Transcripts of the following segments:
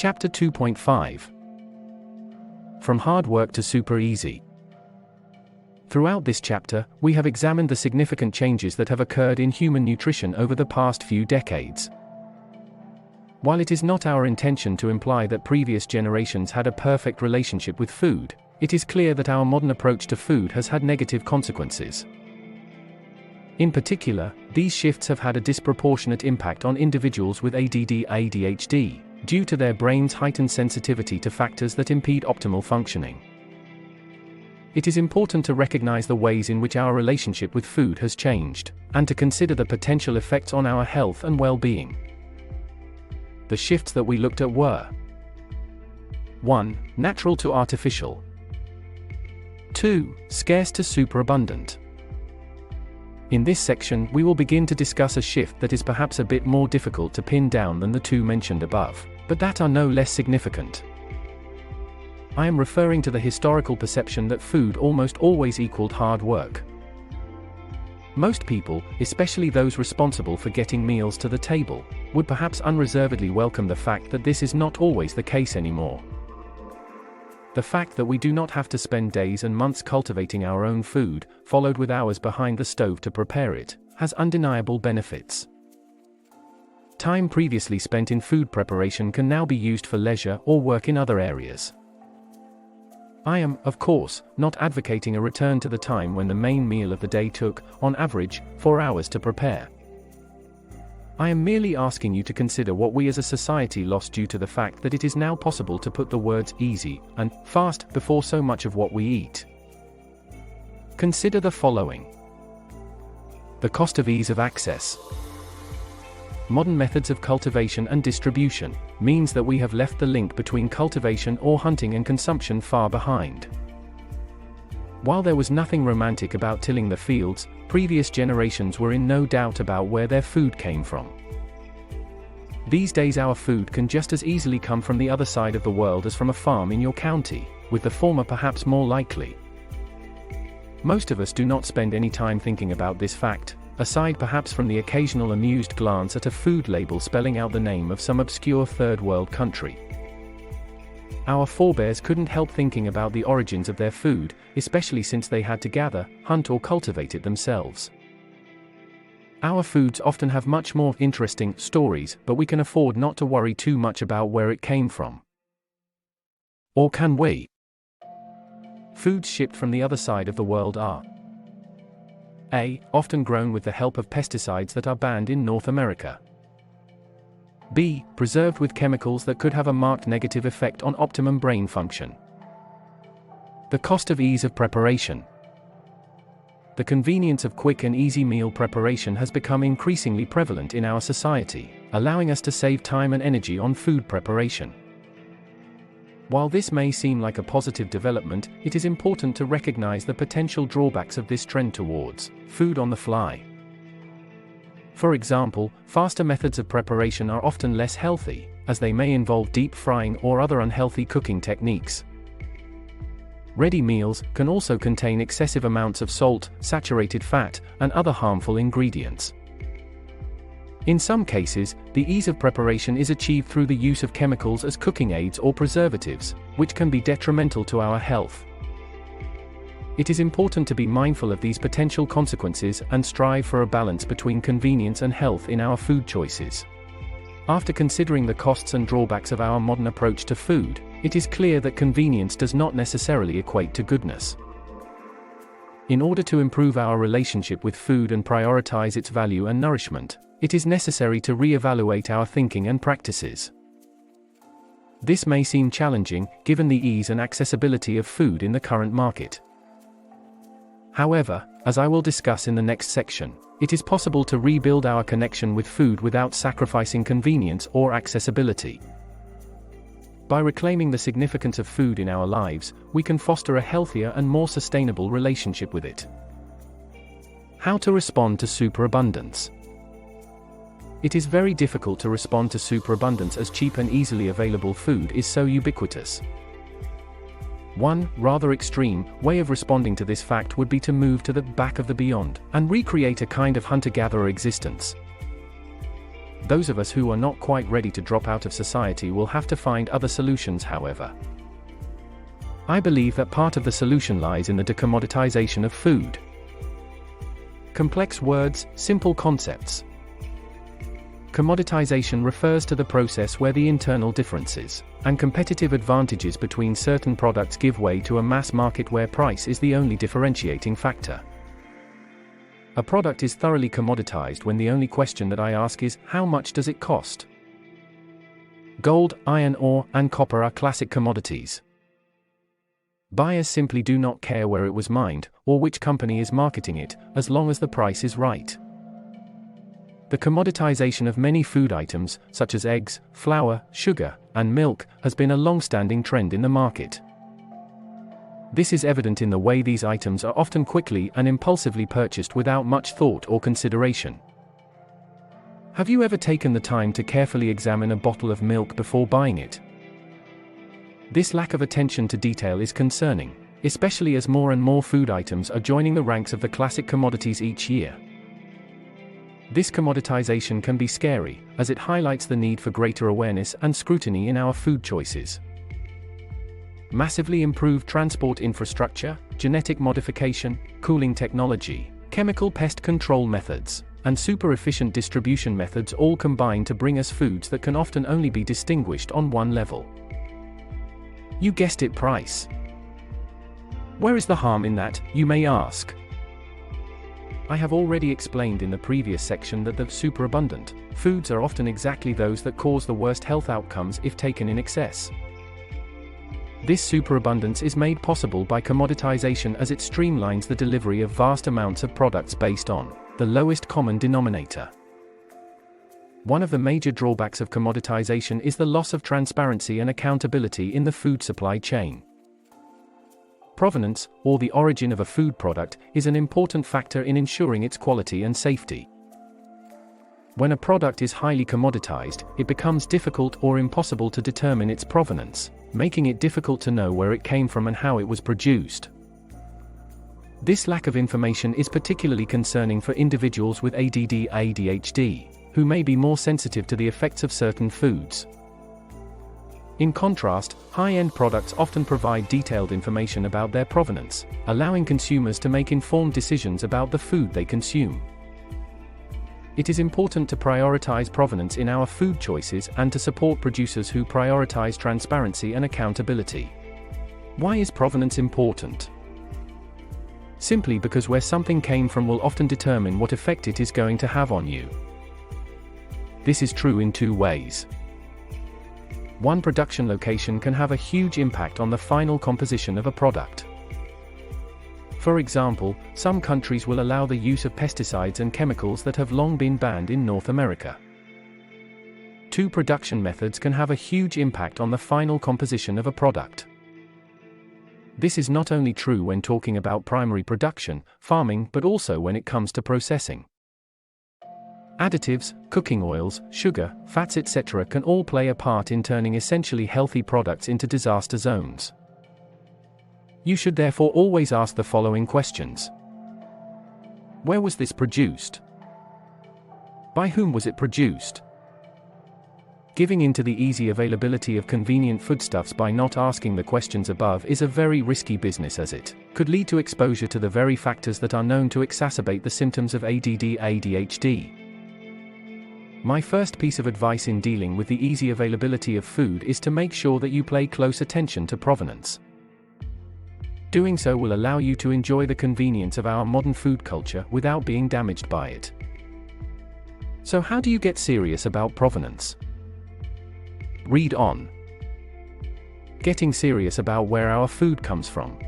Chapter 2.5. From Hard Work to Super Easy. Throughout this chapter, we have examined the significant changes that have occurred in human nutrition over the past few decades. While it is not our intention to imply that previous generations had a perfect relationship with food, it is clear that our modern approach to food has had negative consequences. In particular, these shifts have had a disproportionate impact on individuals with ADHD, due to their brain's heightened sensitivity to factors that impede optimal functioning. It is important to recognize the ways in which our relationship with food has changed, and to consider the potential effects on our health and well-being. The shifts that we looked at were: 1. Natural to artificial. 2. Scarce to superabundant. In this section, we will begin to discuss a shift that is perhaps a bit more difficult to pin down than the two mentioned above, but that are no less significant. I am referring to the historical perception that food almost always equaled hard work. Most people, especially those responsible for getting meals to the table, would perhaps unreservedly welcome the fact that this is not always the case anymore. The fact that we do not have to spend days and months cultivating our own food, followed with hours behind the stove to prepare it, has undeniable benefits. Time previously spent in food preparation can now be used for leisure or work in other areas. I am, of course, not advocating a return to the time when the main meal of the day took, on average, 4 hours to prepare. I am merely asking you to consider what we as a society lost due to the fact that it is now possible to put the words easy and fast before so much of what we eat. Consider the following. The cost of ease of access. Modern methods of cultivation and distribution means that we have left the link between cultivation or hunting and consumption far behind. While there was nothing romantic about tilling the fields, previous generations were in no doubt about where their food came from. These days our food can just as easily come from the other side of the world as from a farm in your county, with the former perhaps more likely. Most of us do not spend any time thinking about this fact, aside perhaps from the occasional amused glance at a food label spelling out the name of some obscure third world country. Our forebears couldn't help thinking about the origins of their food, especially since they had to gather, hunt or cultivate it themselves. Our foods often have much more interesting stories, but we can afford not to worry too much about where it came from. Or can we? Foods shipped from the other side of the world are A. Often grown with the help of pesticides that are banned in North America. B. Preserved with chemicals that could have a marked negative effect on optimum brain function. The cost of ease of preparation. The convenience of quick and easy meal preparation has become increasingly prevalent in our society, allowing us to save time and energy on food preparation. While this may seem like a positive development, it is important to recognize the potential drawbacks of this trend towards food on the fly. For example, faster methods of preparation are often less healthy, as they may involve deep frying or other unhealthy cooking techniques. Ready meals can also contain excessive amounts of salt, saturated fat, and other harmful ingredients. In some cases, the ease of preparation is achieved through the use of chemicals as cooking aids or preservatives, which can be detrimental to our health. It is important to be mindful of these potential consequences and strive for a balance between convenience and health in our food choices. After considering the costs and drawbacks of our modern approach to food, it is clear that convenience does not necessarily equate to goodness. In order to improve our relationship with food and prioritize its value and nourishment, it is necessary to re-evaluate our thinking and practices. This may seem challenging, given the ease and accessibility of food in the current market. However, as I will discuss in the next section, it is possible to rebuild our connection with food without sacrificing convenience or accessibility. By reclaiming the significance of food in our lives, we can foster a healthier and more sustainable relationship with it. How to respond to superabundance. It is very difficult to respond to superabundance as cheap and easily available food is so ubiquitous. One, rather extreme, way of responding to this fact would be to move to the back of the beyond, and recreate a kind of hunter-gatherer existence. Those of us who are not quite ready to drop out of society will have to find other solutions, however. I believe that part of the solution lies in the decommoditization of food. Complex words, simple concepts. Commoditization refers to the process where the internal differences and competitive advantages between certain products give way to a mass market where price is the only differentiating factor. A product is thoroughly commoditized when the only question that I ask is, how much does it cost? Gold, iron ore, and copper are classic commodities. Buyers simply do not care where it was mined, or which company is marketing it, as long as the price is right. The commoditization of many food items, such as eggs, flour, sugar, and milk, has been a long-standing trend in the market. This is evident in the way these items are often quickly and impulsively purchased without much thought or consideration. Have you ever taken the time to carefully examine a bottle of milk before buying it? This lack of attention to detail is concerning, especially as more and more food items are joining the ranks of the classic commodities each year. This commoditization can be scary, as it highlights the need for greater awareness and scrutiny in our food choices. Massively improved transport infrastructure, genetic modification, cooling technology, chemical pest control methods, and super-efficient distribution methods all combine to bring us foods that can often only be distinguished on one level. You guessed it, price. Where is the harm in that, you may ask? I have already explained in the previous section that the superabundant foods are often exactly those that cause the worst health outcomes if taken in excess. This superabundance is made possible by commoditization, as it streamlines the delivery of vast amounts of products based on the lowest common denominator. One of the major drawbacks of commoditization is the loss of transparency and accountability in the food supply chain. Provenance, or the origin of a food product, is an important factor in ensuring its quality and safety. When a product is highly commoditized, it becomes difficult or impossible to determine its provenance, making it difficult to know where it came from and how it was produced. This lack of information is particularly concerning for individuals with ADHD, who may be more sensitive to the effects of certain foods. In contrast, high-end products often provide detailed information about their provenance, allowing consumers to make informed decisions about the food they consume. It is important to prioritize provenance in our food choices and to support producers who prioritize transparency and accountability. Why is provenance important? Simply because where something came from will often determine what effect it is going to have on you. This is true in two ways. One production location can have a huge impact on the final composition of a product. For example, some countries will allow the use of pesticides and chemicals that have long been banned in North America. Two production methods can have a huge impact on the final composition of a product. This is not only true when talking about primary production, farming, but also when it comes to processing. Additives, cooking oils, sugar, fats, etc. can all play a part in turning essentially healthy products into disaster zones. You should therefore always ask the following questions. Where was this produced? By whom was it produced? Giving in to the easy availability of convenient foodstuffs by not asking the questions above is a very risky business, as it could lead to exposure to the very factors that are known to exacerbate the symptoms of ADHD. My first piece of advice in dealing with the easy availability of food is to make sure that you pay close attention to provenance. Doing so will allow you to enjoy the convenience of our modern food culture without being damaged by it. So how do you get serious about provenance? Read on. Getting serious about where our food comes from.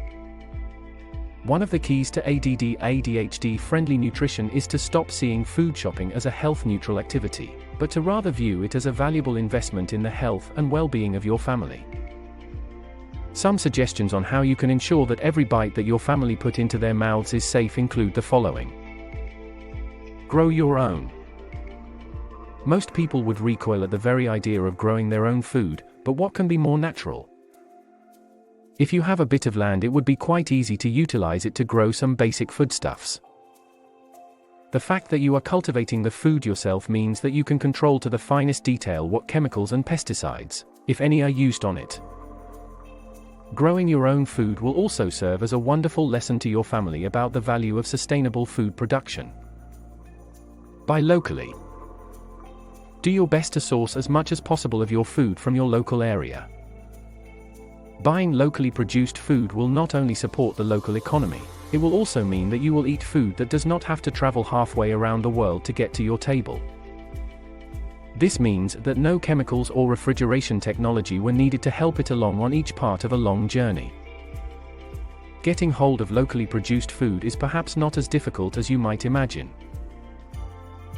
One of the keys to ADHD-friendly nutrition is to stop seeing food shopping as a health-neutral activity, but to rather view it as a valuable investment in the health and well-being of your family. Some suggestions on how you can ensure that every bite that your family put into their mouths is safe include the following. Grow your own. Most people would recoil at the very idea of growing their own food, but what can be more natural? If you have a bit of land, it would be quite easy to utilize it to grow some basic foodstuffs. The fact that you are cultivating the food yourself means that you can control to the finest detail what chemicals and pesticides, if any, are used on it. Growing your own food will also serve as a wonderful lesson to your family about the value of sustainable food production. Buy locally. Do your best to source as much as possible of your food from your local area. Buying locally produced food will not only support the local economy, it will also mean that you will eat food that does not have to travel halfway around the world to get to your table. This means that no chemicals or refrigeration technology were needed to help it along on each part of a long journey. Getting hold of locally produced food is perhaps not as difficult as you might imagine.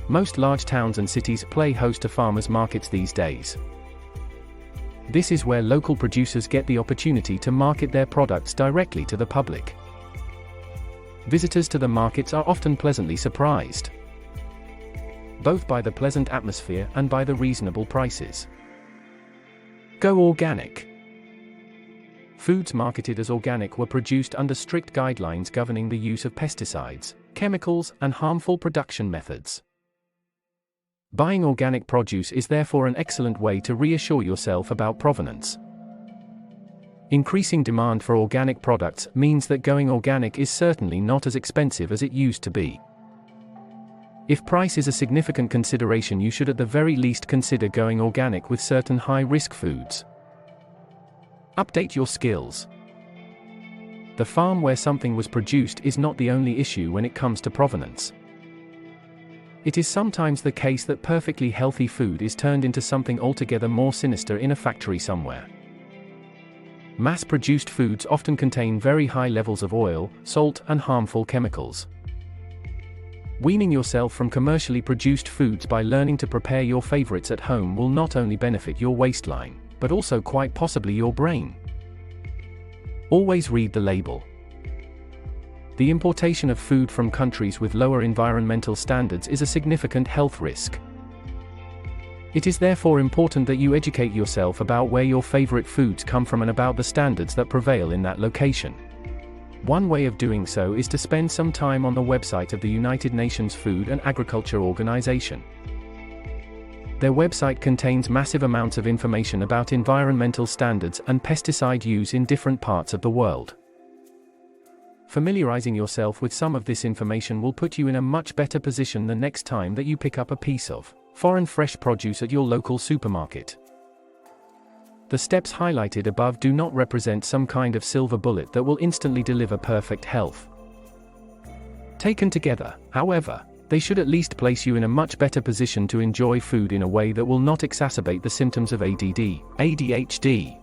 Most large towns and cities play host to farmers' markets these days. This is where local producers get the opportunity to market their products directly to the public. Visitors to the markets are often pleasantly surprised, both by the pleasant atmosphere and by the reasonable prices. Go organic. Foods marketed as organic were produced under strict guidelines governing the use of pesticides, chemicals, and harmful production methods. Buying organic produce is therefore an excellent way to reassure yourself about provenance. Increasing demand for organic products means that going organic is certainly not as expensive as it used to be. If price is a significant consideration, you should at the very least consider going organic with certain high-risk foods. Update your skills. The farm where something was produced is not the only issue when it comes to provenance. It is sometimes the case that perfectly healthy food is turned into something altogether more sinister in a factory somewhere. Mass-produced foods often contain very high levels of oil, salt, and harmful chemicals. Weaning yourself from commercially produced foods by learning to prepare your favorites at home will not only benefit your waistline, but also quite possibly your brain. Always read the label. The importation of food from countries with lower environmental standards is a significant health risk. It is therefore important that you educate yourself about where your favorite foods come from and about the standards that prevail in that location. One way of doing so is to spend some time on the website of the United Nations Food and Agriculture Organization. Their website contains massive amounts of information about environmental standards and pesticide use in different parts of the world. Familiarizing yourself with some of this information will put you in a much better position the next time that you pick up a piece of foreign fresh produce at your local supermarket. The steps highlighted above do not represent some kind of silver bullet that will instantly deliver perfect health. Taken together, however, they should at least place you in a much better position to enjoy food in a way that will not exacerbate the symptoms of ADD, ADHD,